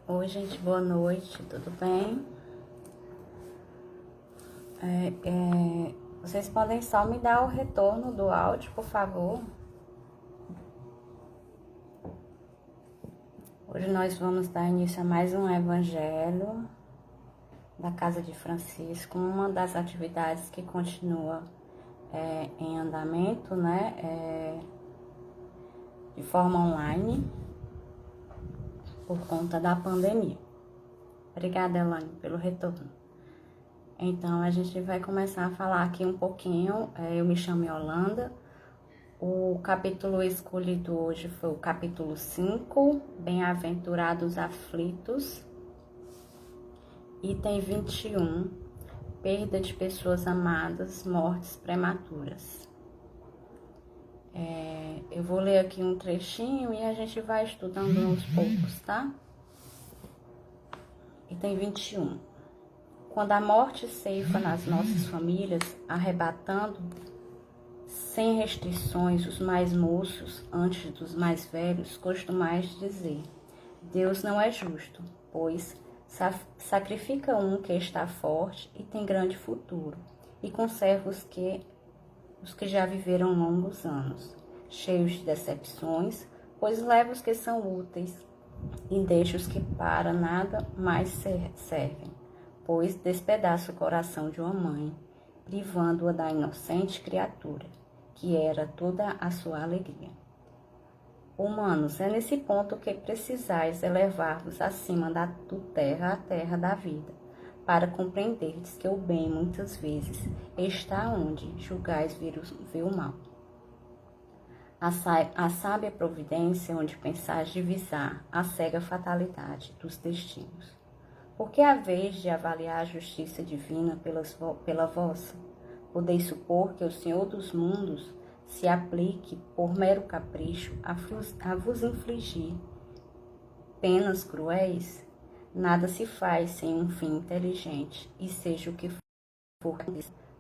Oi, gente, boa noite, tudo bem? Vocês podem só me dar o retorno do áudio, por favor? Hoje nós vamos dar início a mais um evangelho da Casa de Francisco, uma das atividades que continua em andamento, né? De forma online, por conta da pandemia. Obrigada, Elaine, pelo retorno. Então, a gente vai começar a falar aqui um pouquinho. Eu me chamo Yolanda. O capítulo escolhido hoje foi o capítulo 5, Bem-aventurados aflitos. Item 21, perda de pessoas amadas, mortes prematuras. Eu vou ler aqui um trechinho e a gente vai estudando aos poucos, tá? Item 21. Quando a morte ceifa nas nossas famílias, arrebatando sem restrições os mais moços antes dos mais velhos, costumais dizer: Deus não é justo, pois sacrifica um que está forte e tem grande futuro, e conserva os que já viveram longos anos, cheios de decepções, pois leva os que são úteis e deixa os que para nada mais servem, pois despedaça o coração de uma mãe, privando-a da inocente criatura, que era toda a sua alegria. Humanos, é nesse ponto que precisais elevar-vos acima do terra à terra da vida, para compreenderdes que o bem, muitas vezes, está onde julgais ver o mal. A sábia providência, onde pensais divisar a cega fatalidade dos destinos. Porque a vez de avaliar a justiça divina pela vossa, podeis supor que o Senhor dos mundos se aplique por mero capricho a vos infligir penas cruéis? Nada se faz sem um fim inteligente, e seja o que for,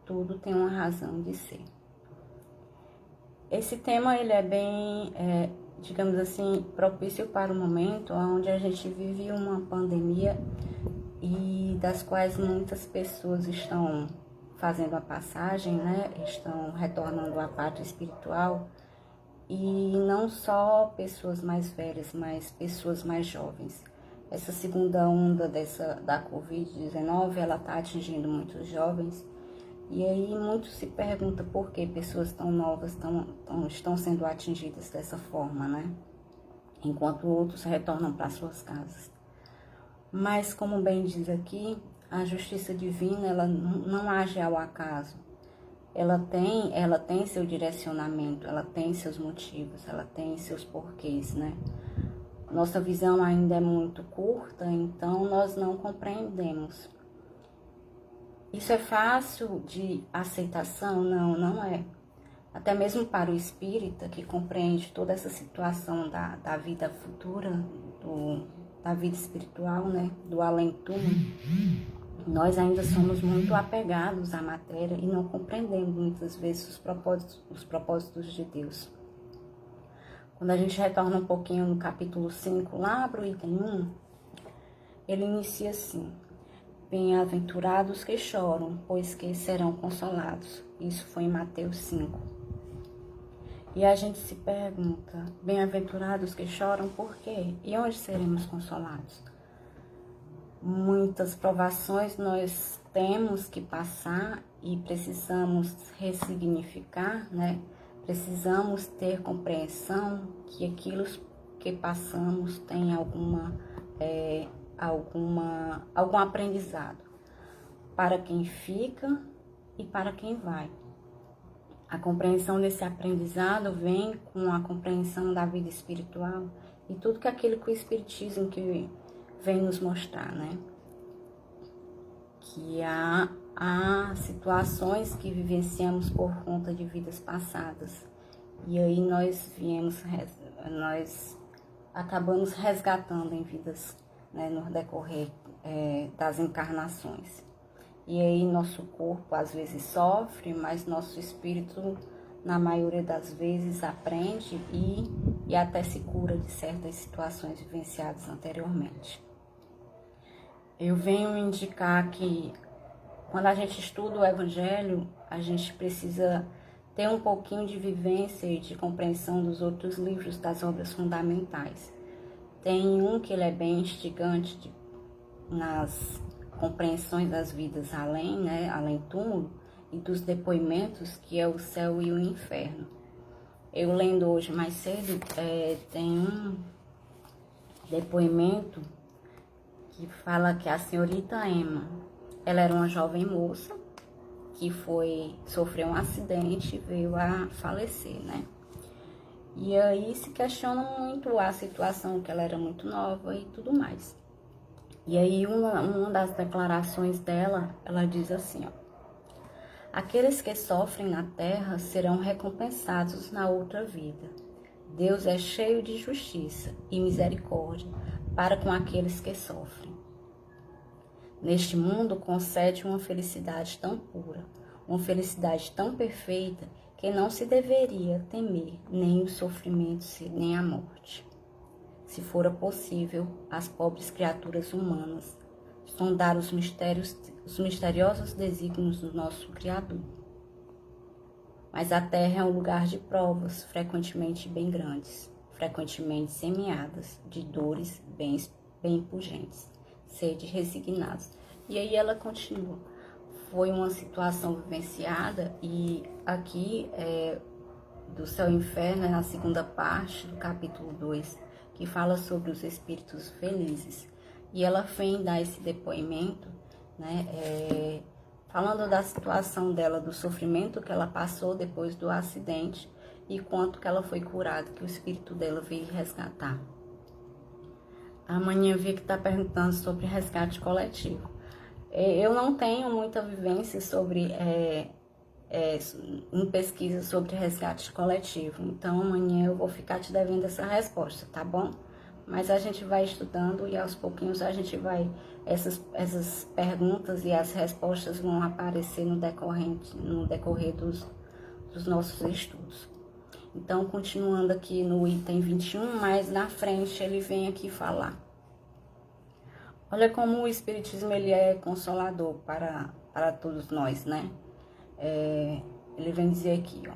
tudo tem uma razão de ser. Esse tema ele é bem, digamos assim, propício para o momento onde a gente vive uma pandemia e das quais muitas pessoas estão fazendo a passagem, né? Estão retornando à pátria espiritual, e não só pessoas mais velhas, mas pessoas mais jovens. Essa segunda onda da Covid-19, ela está atingindo muitos jovens, e aí muitos se perguntam por que pessoas tão novas estão sendo atingidas dessa forma, né? Enquanto outros retornam para suas casas. Mas, como bem diz aqui, a justiça divina, ela não age ao acaso. Ela tem seu direcionamento, ela tem seus motivos, ela tem seus porquês, né? Nossa visão ainda é muito curta, então nós não compreendemos. Isso é fácil de aceitação? Não, não é. Até mesmo para o espírita, que compreende toda essa situação da vida futura, da vida espiritual, né? Do além-túmulo, nós ainda somos muito apegados à matéria e não compreendemos muitas vezes os propósitos de Deus. Quando a gente retorna um pouquinho no capítulo 5, lá para o item 1, ele inicia assim: Bem-aventurados que choram, pois que serão consolados. Isso foi em Mateus 5. E a gente se pergunta: bem-aventurados que choram, por quê? E onde seremos consolados? Muitas provações nós temos que passar e precisamos ressignificar, né? Precisamos ter compreensão que aquilo que passamos tem algum aprendizado para quem fica e para quem vai. A compreensão desse aprendizado vem com a compreensão da vida espiritual e tudo aquilo que o Espiritismo que vem nos mostrar, né? Que há situações que vivenciamos por conta de vidas passadas. E aí nós acabamos resgatando em vidas, né, no decorrer das encarnações. E aí nosso corpo às vezes sofre, mas nosso espírito, na maioria das vezes, aprende e até se cura de certas situações vivenciadas anteriormente. eu venho indicar que quando a gente estuda o Evangelho, a gente precisa ter um pouquinho de vivência e de compreensão dos outros livros das obras fundamentais. Tem um que ele é bem instigante nas compreensões das vidas além, né, além túmulo, e dos depoimentos, que é o céu e o inferno. Eu lendo hoje mais cedo, tem um depoimento que fala que a senhorita Emma, ela era uma jovem moça que sofreu um acidente e veio a falecer, né? E aí se questiona muito a situação, que ela era muito nova e tudo mais. E aí uma das declarações dela, ela diz assim, ó: aqueles que sofrem na terra serão recompensados na outra vida. Deus é cheio de justiça e misericórdia para com aqueles que sofrem. Neste mundo concede uma felicidade tão pura, uma felicidade tão perfeita, que não se deveria temer nem os sofrimentos nem a morte. Se fora possível, as pobres criaturas humanas sondar os misteriosos desígnios do nosso Criador. Mas a terra é um lugar de provas, frequentemente bem grandes, frequentemente semeadas de dores bem pungentes. Sede resignados. E aí ela continua. Foi uma situação vivenciada, e aqui do Céu e Inferno é na segunda parte do capítulo 2, que fala sobre os espíritos felizes. E ela vem dar esse depoimento, né, falando da situação dela, do sofrimento que ela passou depois do acidente e quanto que ela foi curada, que o espírito dela veio resgatar. Amanhã eu vi que está perguntando sobre resgate coletivo. Eu não tenho muita vivência sobre em pesquisa sobre resgate coletivo, então amanhã eu vou ficar te devendo essa resposta, tá bom? Mas a gente vai estudando e aos pouquinhos a gente vai, essas perguntas e as respostas vão aparecer no decorrer dos nossos estudos. Então, continuando aqui no item 21, mais na frente ele vem aqui falar. Olha como o Espiritismo ele é consolador para todos nós, né? Ele vem dizer aqui, ó: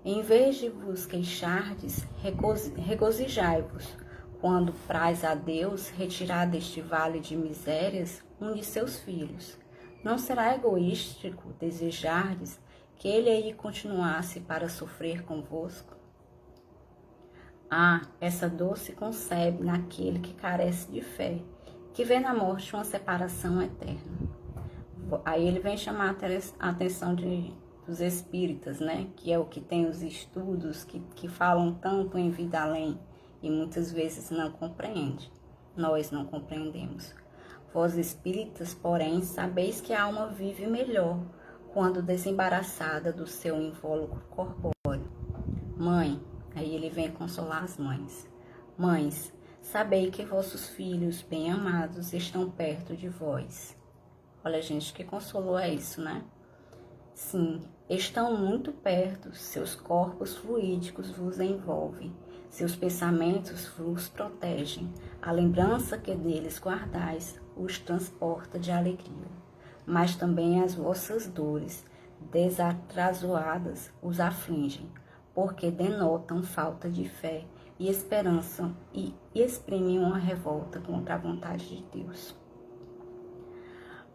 em vez de vos queixardes, regozijai-vos, quando praz a Deus retirar deste vale de misérias um de seus filhos. Não será egoístico desejardes que ele aí continuasse para sofrer convosco? Essa dor se concebe naquele que carece de fé, que vê na morte uma separação eterna. Aí ele vem chamar a atenção dos espíritas, né? Que é o que tem os estudos que falam tanto em vida além e muitas vezes não compreende. Nós não compreendemos. Vós espíritas, porém, sabeis que a alma vive melhor quando desembaraçada do seu invólucro corpóreo. Mãe, aí ele vem consolar as mães. Mães, sabei que vossos filhos bem amados estão perto de vós. Olha, gente, que consolo é isso, né? Sim, estão muito perto, seus corpos fluídicos vos envolvem, seus pensamentos vos protegem, a lembrança que deles guardais os transporta de alegria, mas também as vossas dores desatrasoadas os afligem, porque denotam falta de fé e esperança e exprimem uma revolta contra a vontade de Deus.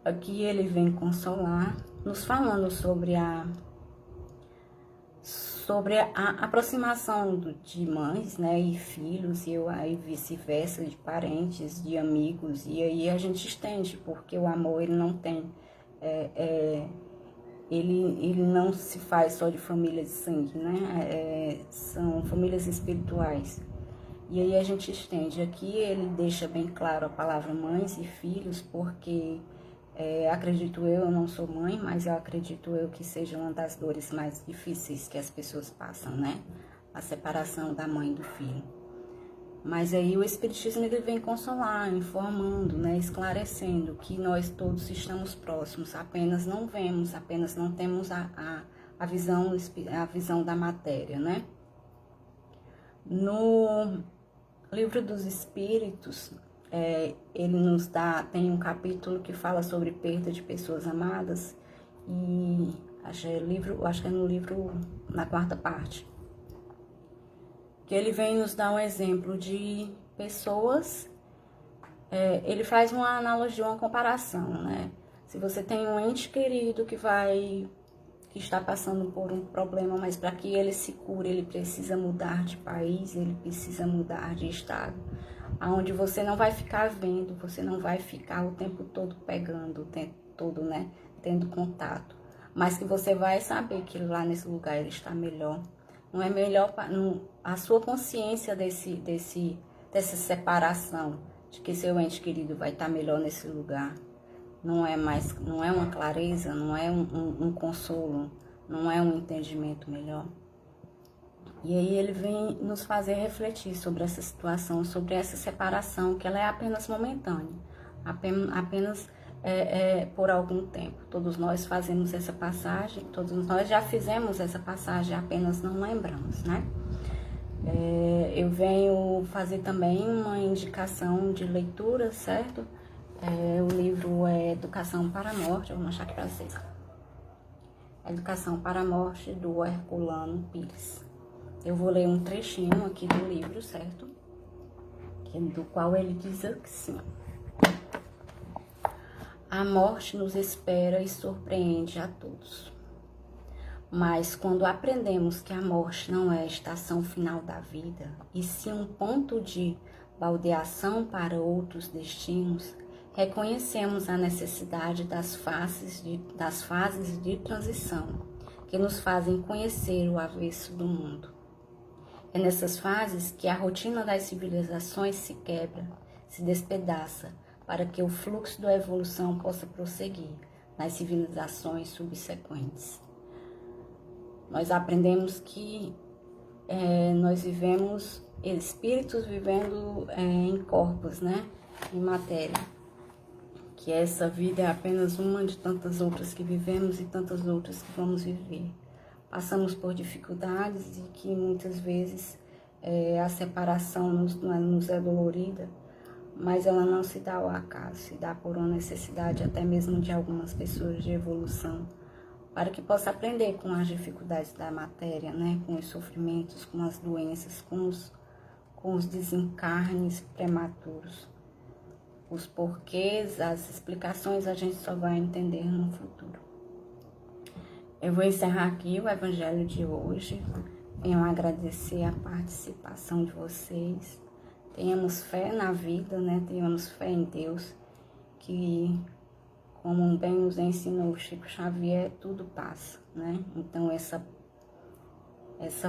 Aqui ele vem consolar, nos falando sobre a aproximação de mães, né, e filhos, e aí vice-versa, de parentes, de amigos, e aí a gente estende, porque o amor ele não tem, ele não se faz só de família de sangue, né, são famílias espirituais. E aí a gente estende. Aqui ele deixa bem claro a palavra mães e filhos, porque acredito eu não sou mãe, mas eu acredito eu que seja uma das dores mais difíceis que as pessoas passam, né? A separação da mãe e do filho. Mas aí o Espiritismo ele vem consolar, informando, né? Esclarecendo que nós todos estamos próximos, apenas não vemos, apenas não temos a visão da matéria, né? No Livro dos Espíritos, ele nos dá, tem um capítulo que fala sobre perda de pessoas amadas, e acho que é no livro, na quarta parte, que ele vem nos dar um exemplo de pessoas, ele faz uma analogia, uma comparação, né? Se você tem um ente querido que está passando por um problema, mas para que ele se cure, ele precisa mudar de país, ele precisa mudar de estado, aonde você não vai ficar vendo, você não vai ficar o tempo todo pegando, o tempo todo, né, tendo contato, mas que você vai saber que lá nesse lugar ele está melhor. Não é melhor a sua consciência dessa separação, de que seu ente querido vai estar melhor nesse lugar. Não é uma clareza, não é um consolo, não é um entendimento melhor. E aí ele vem nos fazer refletir sobre essa situação, sobre essa separação, que ela é apenas momentânea, apenas por algum tempo. Todos nós fazemos essa passagem, todos nós já fizemos essa passagem, apenas não lembramos, né? Eu venho fazer também uma indicação de leitura, certo? O livro é Educação para a Morte, eu vou mostrar aqui para vocês. Educação para a Morte, do Herculano Pires. Eu vou ler um trechinho aqui do livro, certo? Do qual ele diz assim: a morte nos espera e surpreende a todos. Mas quando aprendemos que a morte não é a estação final da vida, e sim um ponto de baldeação para outros destinos, reconhecemos a necessidade das fases de transição que nos fazem conhecer o avesso do mundo. É nessas fases que a rotina das civilizações se quebra, se despedaça, para que o fluxo da evolução possa prosseguir nas civilizações subsequentes. Nós aprendemos que nós vivemos, espíritos vivendo em corpos, né? Em matéria. Que essa vida é apenas uma de tantas outras que vivemos e tantas outras que vamos viver. Passamos por dificuldades e que muitas vezes a separação nos é dolorida, mas ela não se dá ao acaso, se dá por uma necessidade até mesmo de algumas pessoas de evolução, para que possa aprender com as dificuldades da matéria, né? Com os sofrimentos, com as doenças, com os desencarnes prematuros. Os porquês, as explicações a gente só vai entender no futuro. Eu vou encerrar aqui o evangelho de hoje. Venho agradecer a participação de vocês. Tenhamos fé na vida, né? Tenhamos fé em Deus, que, como bem nos ensinou Chico Xavier, tudo passa, né? Então essa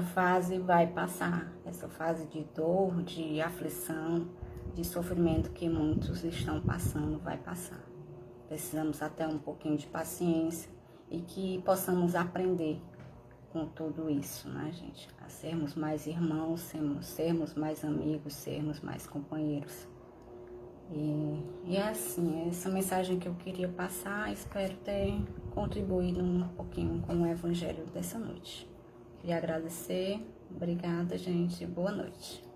fase vai passar, essa fase de dor, de aflição, de sofrimento que muitos estão passando, vai passar. Precisamos até um pouquinho de paciência e que possamos aprender com tudo isso, né, gente? A sermos mais irmãos, sermos mais amigos, sermos mais companheiros. E é assim, essa mensagem que eu queria passar, espero ter contribuído um pouquinho com o evangelho dessa noite. Queria agradecer, obrigada, gente, boa noite.